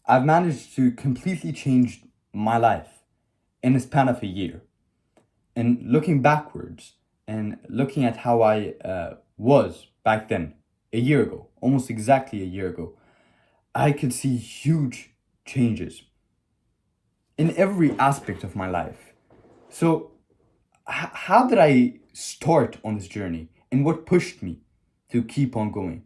I've managed to completely change my life in a span of a year. And looking backwards and looking at how I was back then, a year ago, almost exactly a year ago, I could see huge changes in every aspect of my life. So, how did I start on this journey and what pushed me to keep on going?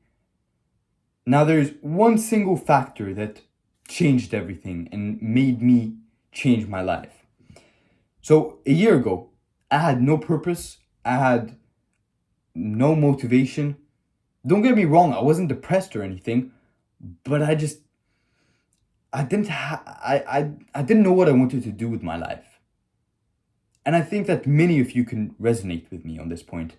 Now, there's one single factor that changed everything and made me change my life. So, a year ago, I had no purpose, I had no motivation. Don't get me wrong, I wasn't depressed or anything, but I didn't know what I wanted to do with my life. And I think that many of you can resonate with me on this point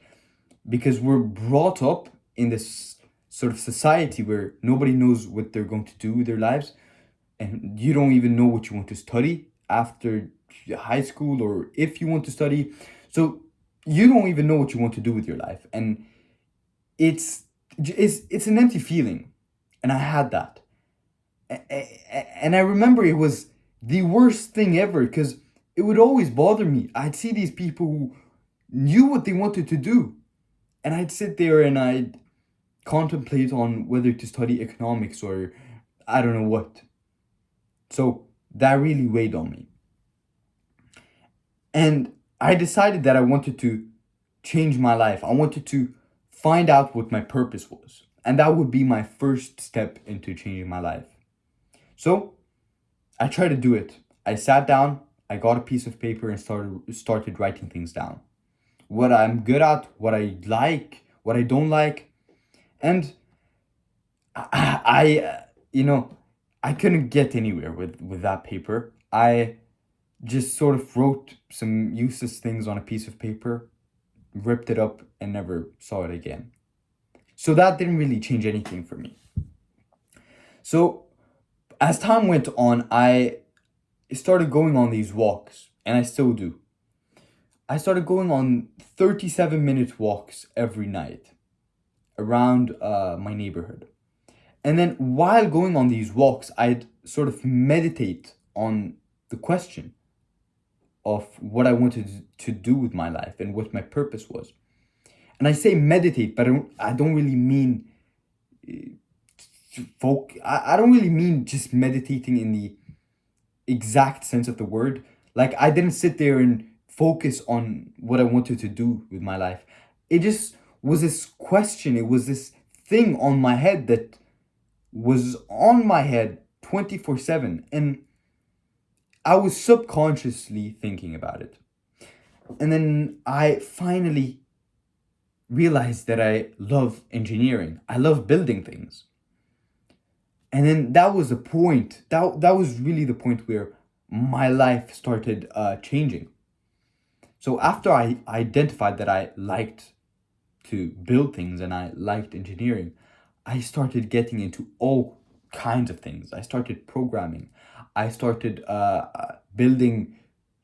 because we're brought up in this sort of society where nobody knows what they're going to do with their lives, and you don't even know what you want to study after high school or if you want to study. So you don't even know what you want to do with your life, and it's it's an empty feeling, and I had that. And I remember it was the worst thing ever because it would always bother me. I'd see these people who knew what they wanted to do, and I'd sit there and I'd contemplate on whether to study economics or I don't know what. So that really weighed on me. And I decided that I wanted to change my life. I wanted to find out what my purpose was. And that would be my first step into changing my life. So I tried to do it. I sat down, I got a piece of paper and started writing things down. What I'm good at, what I like, what I don't like. And you know, I couldn't get anywhere with that paper. I just sort of wrote some useless things on a piece of paper, ripped it up, and never saw it again. So that didn't really change anything for me. So as time went on, I started going on these walks, and I still do. I started going on 37-minute walks every night around my neighborhood. And then while going on these walks, I'd sort of meditate on the question of what I wanted to do with my life and what my purpose was. And I say meditate, but I don't really mean I don't really mean just meditating in the exact sense of the word. Like I didn't sit there and focus on what I wanted to do with my life. It just was this question, it was this thing on my head that was on my head 24/7, and I was subconsciously thinking about it. And then I finally realized that I love engineering. I love building things. And then that was the point. That was really the point where my life started changing. So after I identified that I liked to build things and I liked engineering, I started getting into all kinds of things. I started programming. I started building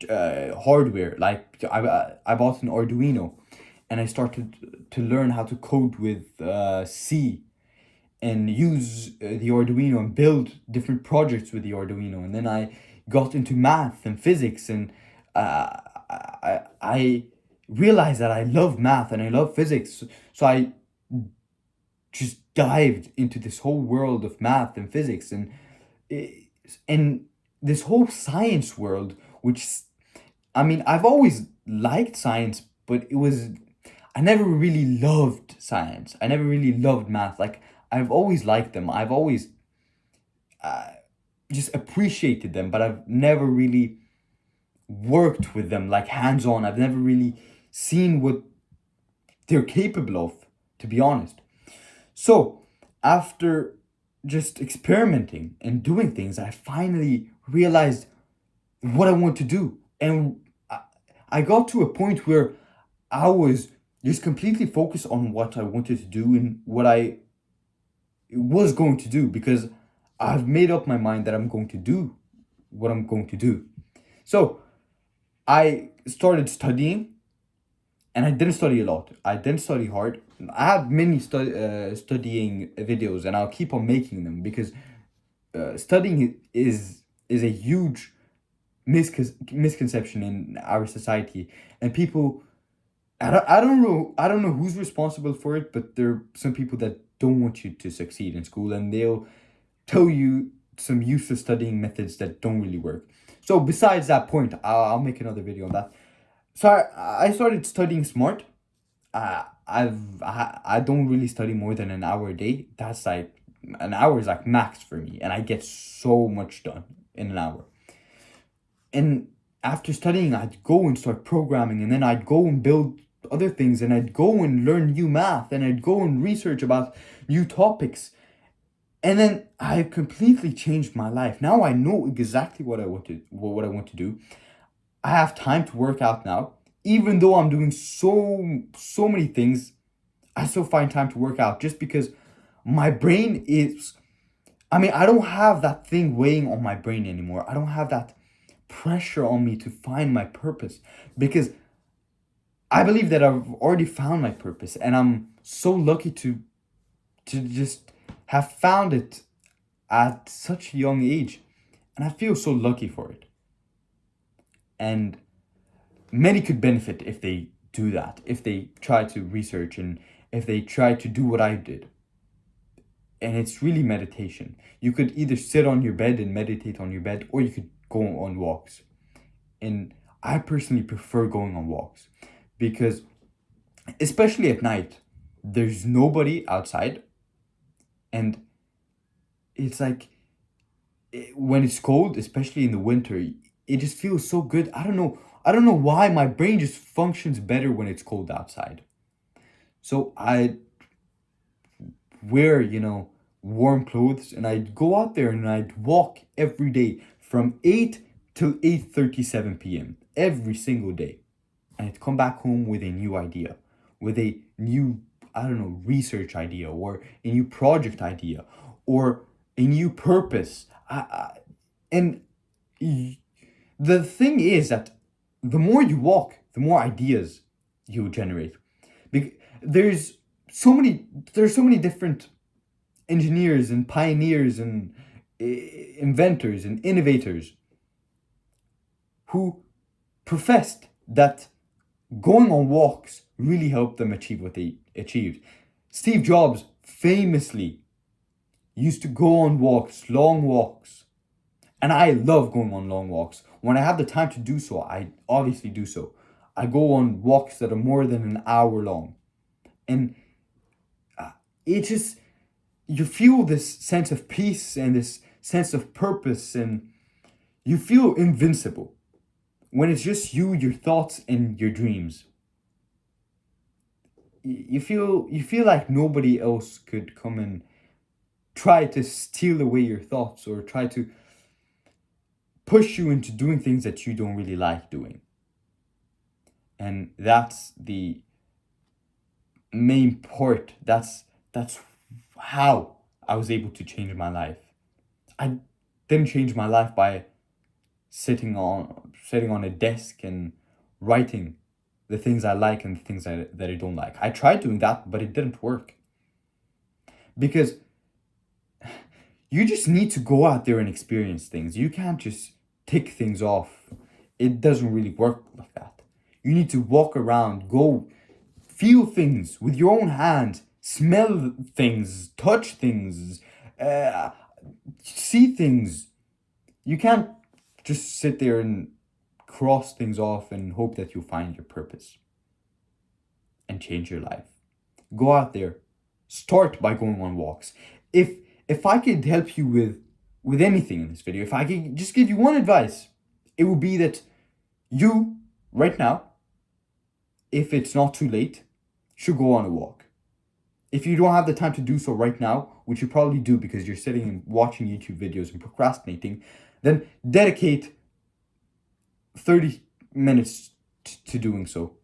hardware. Like I bought an Arduino, and I started to learn how to code with C and use the Arduino and build different projects with the Arduino. And then I got into math and physics, and I realized that I love math and I love physics. So I just dived into this whole world of math and physics and this whole science world, which I mean, I've always liked science, but I never really loved science. I never really loved math. Like, I've always liked them. I've always just appreciated them, but I've never really worked with them like hands on. I've never really seen what they're capable of, to be honest. So, after just experimenting and doing things, I finally realized what I want to do. And I got to a point where I was just completely focused on what I wanted to do and what I was going to do because I've made up my mind that I'm going to do what I'm going to do. So I started studying, and I didn't study a lot. I didn't study hard. I have many studying videos, and I'll keep on making them because studying is a huge misconception in our society, and people. I don't know who's responsible for it, but there are some people that don't want you to succeed in school, and they'll tell you some useless studying methods that don't really work. So besides that point, I'll make another video on that. So I started studying smart. I don't really study more than an hour a day. That's like an hour is like max for me, and I get so much done in an hour. And after studying, I'd go and start programming, and then I'd go and build other things, and I'd go and learn new math, and I'd go and research about new topics. And then I completely changed my life. Now I know exactly what I want to do. I have time to work out now. Even though I'm doing so many things, I still find time to work out just because my brain is, I mean, I don't have that thing weighing on my brain anymore. I don't have that pressure on me to find my purpose because I believe that I've already found my purpose, and I'm so lucky to just have found it at such a young age, and I feel so lucky for it. And many could benefit if they do that, if they try to research and if they try to do what I did. And it's really meditation. You could either sit on your bed and meditate on your bed, or you could go on walks. And I personally prefer going on walks because, especially at night, there's nobody outside, and it's like when it's cold, especially in the winter, it just feels so good. I don't know why my brain just functions better when it's cold outside. So I wear, warm clothes, and I'd go out there and I'd walk every day from 8 till 8:37 p.m. every single day. And I'd come back home with a new idea, with a new, I don't know, research idea, or a new project idea, or a new purpose. And the thing is that the more you walk, the more ideas you generate. There's there's so many different engineers and pioneers and inventors and innovators who professed that going on walks really helped them achieve what they achieved. Steve Jobs famously used to go on walks, long walks. And I love going on long walks. When I have the time to do so, I obviously do so. I go on walks that are more than an hour long. And it just, you feel this sense of peace and this sense of purpose, and you feel invincible when it's just you, your thoughts, and your dreams. You feel like nobody else could come and try to steal away your thoughts or try to push you into doing things that you don't really like doing. And that's the main part. That's how I was able to change my life. I didn't change my life by sitting on a desk and writing the things I like and the things that I don't like. I tried doing that, but it didn't work. Because you just need to go out there and experience things. You can't just tick things off. It doesn't really work like that. You need to walk around, go feel things with your own hands, smell things, touch things, see things. You can't just sit there and cross things off and hope that you'll find your purpose and change your life. Go out there. Start by going on walks. If I could help you with anything in this video, if I could just give you one advice, it would be that you, right now, if it's not too late, should go on a walk. If you don't have the time to do so right now, which you probably do because you're sitting and watching YouTube videos and procrastinating, then dedicate 30 minutes to doing so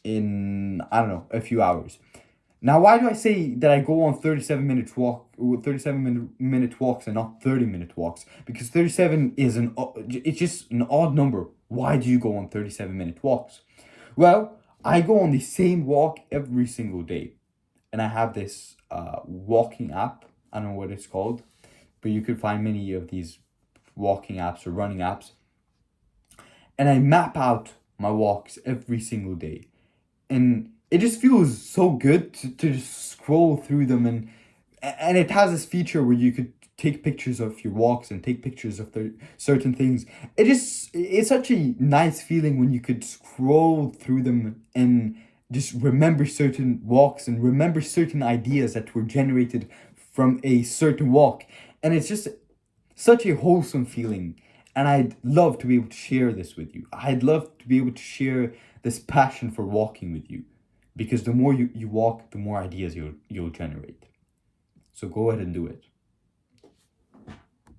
in, I don't know, a few hours. Now, why do I say that I go on 37 minute walks and not 30-minute walks? Because 37 is it's just an odd number. Why do you go on 37-minute walks? Well, I go on the same walk every single day. And I have this walking app. I don't know what it's called. but you could find many of these walking apps or running apps. And I map out my walks every single day. And it just feels so good to just scroll through them, and it has this feature where you could take pictures of your walks and take pictures of the certain things. It's such a nice feeling when you could scroll through them and just remember certain walks and remember certain ideas that were generated from a certain walk. And it's just such a wholesome feeling. And I'd love to be able to share this with you. I'd love to be able to share this passion for walking with you, because the more you walk, the more ideas you'll generate. So go ahead and do it.